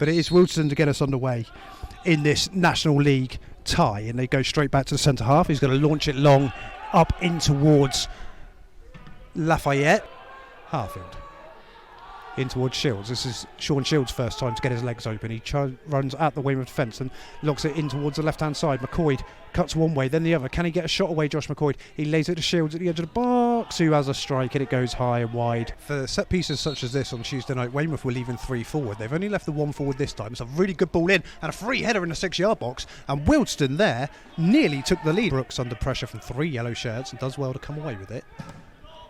But it is Wealdstone to get us underway in this National League tie, and they go straight back to the centre half. He's going to launch it long up in towards Lafayette. Harfield in towards Shields. This is Sean Shields' first time to get his legs open. He runs at the Weymouth defence and locks it in towards the left hand side. McCoy cuts one way, then the other. Can he get a shot away, Josh McCoy? He lays it to Shields at the edge of the box, who has a strike, and it goes high and wide. For set pieces such as this on Tuesday night, Weymouth were leaving 3 forward. They've only left the 1 forward this time. It's a really good ball in and a free header in the 6-yard box, and Wealdstone there nearly took the lead. Brooks under pressure from 3 yellow shirts and does well to come away with it.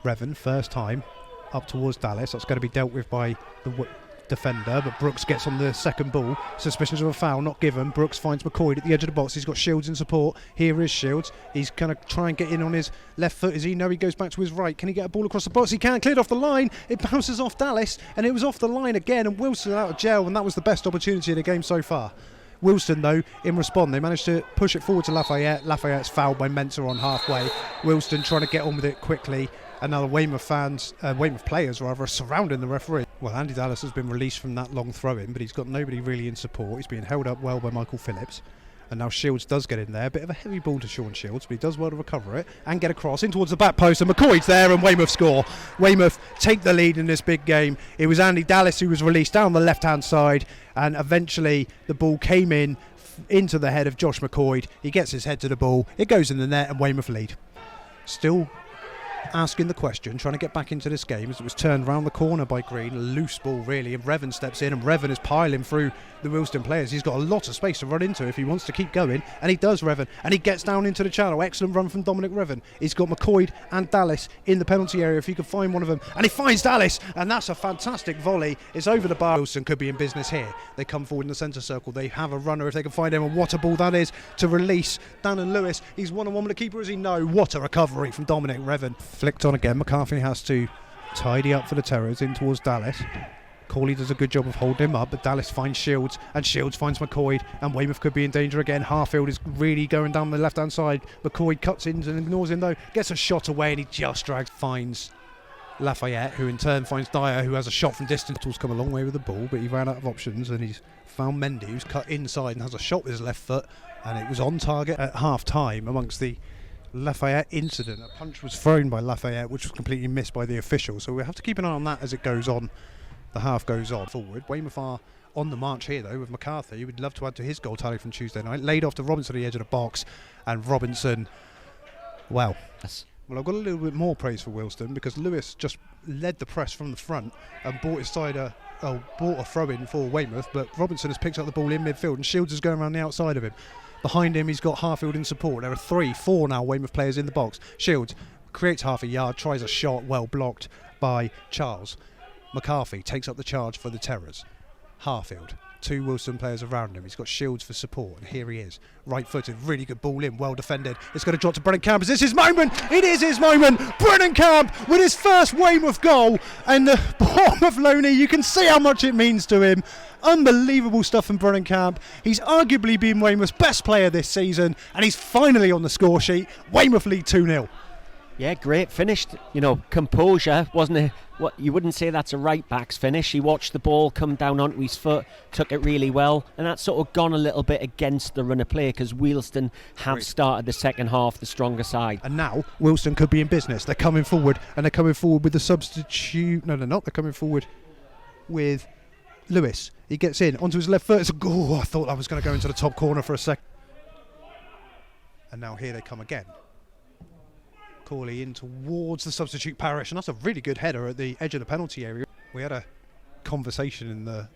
Revan, first time up towards Dallas. That's going to be dealt with by the defender, but Brooks gets on the second ball. Suspicions of a foul not given. Brooks finds McCoy at the edge of the box. He's got Shields in support. Here is Shields. He's going to try and get in on his left foot. As he know, he goes back to his right. Can he get a ball across the box? He can. Cleared off the line. It bounces off Dallas, and it was off the line again, and Wealdstone out of jail, and that was the best opportunity of the game so far. Wealdstone, though, in response, they managed to push it forward to Lafayette. Lafayette's fouled by Mensah on halfway. Wealdstone trying to get on with it quickly. And now the Weymouth players are surrounding the referee. Well, Andy Dallas has been released from that long throw-in, but he's got nobody really in support. He's being held up well by Michael Phillips. And now Shields does get in there. A bit of a heavy ball to Sean Shields, but he does well to recover it and get across in towards the back post. And McCoy's there, and Weymouth score. Weymouth take the lead in this big game. It was Andy Dallas who was released down the left-hand side, and eventually the ball came in into the head of Josh McCoy. He gets his head to the ball. It goes in the net, and Weymouth lead. Still asking the question, trying to get back into this game as it was turned round the corner by Green. A loose ball really, and Revan steps in, and Revan is piling through the Wealdstone players. He's got a lot of space to run into if he wants to keep going, and he does, Revan, and he gets down into the channel. Excellent run from Dominic Revan. He's got McCoy and Dallas in the penalty area if he could find one of them, and he finds Dallas, and that's a fantastic volley. It's over the bar. Wealdstone could be in business here. They come forward in the centre circle. They have a runner if they can find him, and what a ball that is to release Dannon Lewis. He's 1-on-1 with the keeper, as he know. What a recovery from Dominic Revan. Flicked on again. McCarthy has to tidy up for the Terras in towards Dallas. Corley does a good job of holding him up, but Dallas finds Shields, and Shields finds McCoy, and Weymouth could be in danger again. Harfield is really going down the left-hand side. McCoy cuts in and ignores him, though. Gets a shot away, and he just finds Lafayette, who in turn finds Dyer, who has a shot from distance. He's come a long way with the ball, but he ran out of options, and he's found Mendy, who's cut inside and has a shot with his left foot, and it was on target at half-time amongst the Lafayette incident. A punch was thrown by Lafayette, which was completely missed by the official, so we have to keep an eye on that as it goes on. The half goes on forward. Weymouth are on the march here, though, with McCarthy, who would love to add to his goal tally from Tuesday night. Laid off to Robinson at the edge of the box, and Robinson, well, I've got a little bit more praise for Wealdstone, because Lewis just led the press from the front and brought a throw-in for Weymouth, but Robinson has picked up the ball in midfield, and Shields is going around the outside of him. Behind him, he's got Harfield in support. There are 4 now Weymouth players in the box. Shields creates half a yard, tries a shot, well blocked by Charles. McCarthy takes up the charge for the Terras. Harfield, 2 Wealdstone players around him. He's got Shields for support, and here he is. Right-footed, really good ball in, well defended. It's going to drop to Brennan Camp. Is this his moment? It is his moment! Brennan Camp with his first Weymouth goal, and the bottom of Loney, you can see how much it means to him. Unbelievable stuff from Brennan Camp. He's arguably been Weymouth's best player this season, and he's finally on the score sheet. Weymouth lead 2-0. Yeah, great finished. Composure, wasn't it? What you wouldn't say that's a right back's finish. He watched the ball come down onto his foot, took it really well, and that's sort of gone a little bit against the run of play, because Wealdstone have started the second half the stronger side. And now Wealdstone could be in business. They're coming forward, and they're coming forward with the substitute. No, they're not. They're coming forward with Lewis. He gets in onto his left foot. It's I thought I was going to go into the top corner for a second. And now here they come again. Corley in towards the substitute Parrish, and that's a really good header at the edge of the penalty area. We had a conversation in the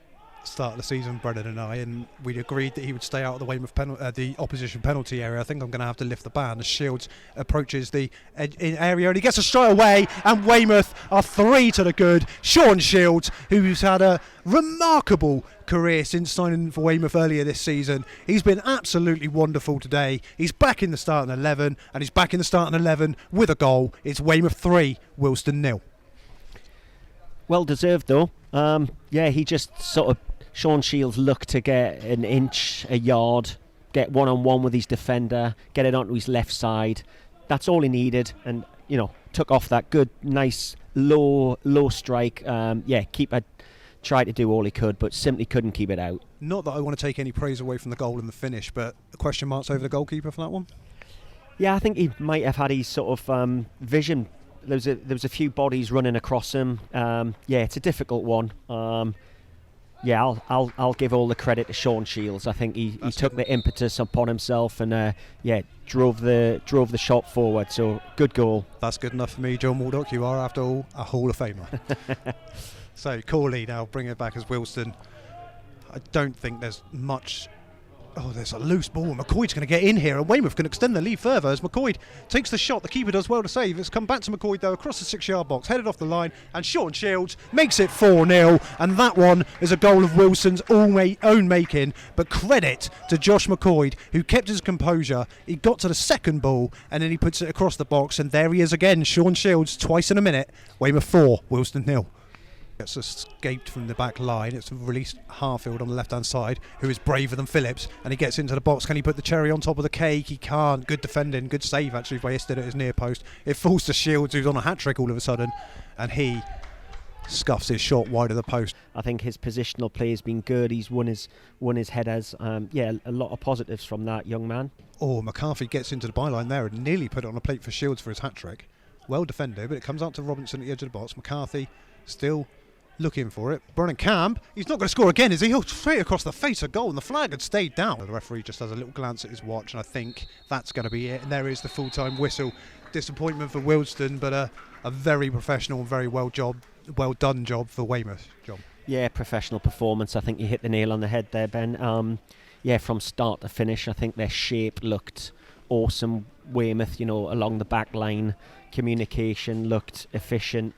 start of the season, Brendan and I, and we agreed that he would stay out of the Weymouth the opposition penalty area. I think I'm going to have to lift the ban as Shields approaches the area, and he gets a straight away, and Weymouth are 3 to the good. Sean Shields, who's had a remarkable career since signing for Weymouth earlier this season. He's been absolutely wonderful today. He's back in the starting 11, and he's back in the starting 11 with a goal. It's Weymouth 3, Wealdstone 0. Well deserved, though. He just sort of, Sean Shields looked to get an inch, a yard, get one-on-one with his defender, get it onto his left side. That's all he needed, and took off that good, nice, low strike. Keeper tried to do all he could, but simply couldn't keep it out. Not that I want to take any praise away from the goal and the finish, but question marks over the goalkeeper for that one? Yeah, I think he might have had his sort of vision. There was a few bodies running across him. It's a difficult one. I'll give all the credit to Sean Shields. I think he took the impetus upon himself and drove the shot forward. So good goal. That's good enough for me, John Waldock. You are, after all, a Hall of Famer. So Corley now bring it back as Wealdstone. I don't think there's much. Oh, there's a loose ball. McCoyd's going to get in here, and Weymouth can extend the lead further as McCoyd takes the shot. The keeper does well to save. It's come back to McCoyd, though, across the 6-yard box, headed off the line, and Sean Shields makes it 4-0. And that one is a goal of Wilson's own making. But credit to Josh McCoyd, who kept his composure. He got to the second ball, and then he puts it across the box. And there he is again, Sean Shields, twice in a minute. Weymouth 4, Wealdstone 0. Gets escaped from the back line. It's released Harfield on the left hand side, who is braver than Phillips, and he gets into the box. Can he put the cherry on top of the cake? He can't. Good defending, good save actually by Isted at his near post. It falls to Shields, who's on a hat-trick all of a sudden, and he scuffs his shot wide of the post. I think his positional play has been good. He's won his headers. A lot of positives from that young man. Oh, McCarthy gets into the byline there and nearly put it on a plate for Shields for his hat-trick. Well defended, but it comes out to Robinson at the edge of the box. McCarthy still looking for it. Brennan Camp, he's not going to score again, is he? He'll straight across the face of goal, and the flag had stayed down. The referee just has a little glance at his watch, and I think that's going to be it. And there is the full-time whistle. Disappointment for Wealdstone, but a very professional and very well done job for Weymouth. John. Yeah, professional performance. I think you hit the nail on the head there, Ben. From start to finish, I think their shape looked awesome. Weymouth, along the back line, communication looked efficient.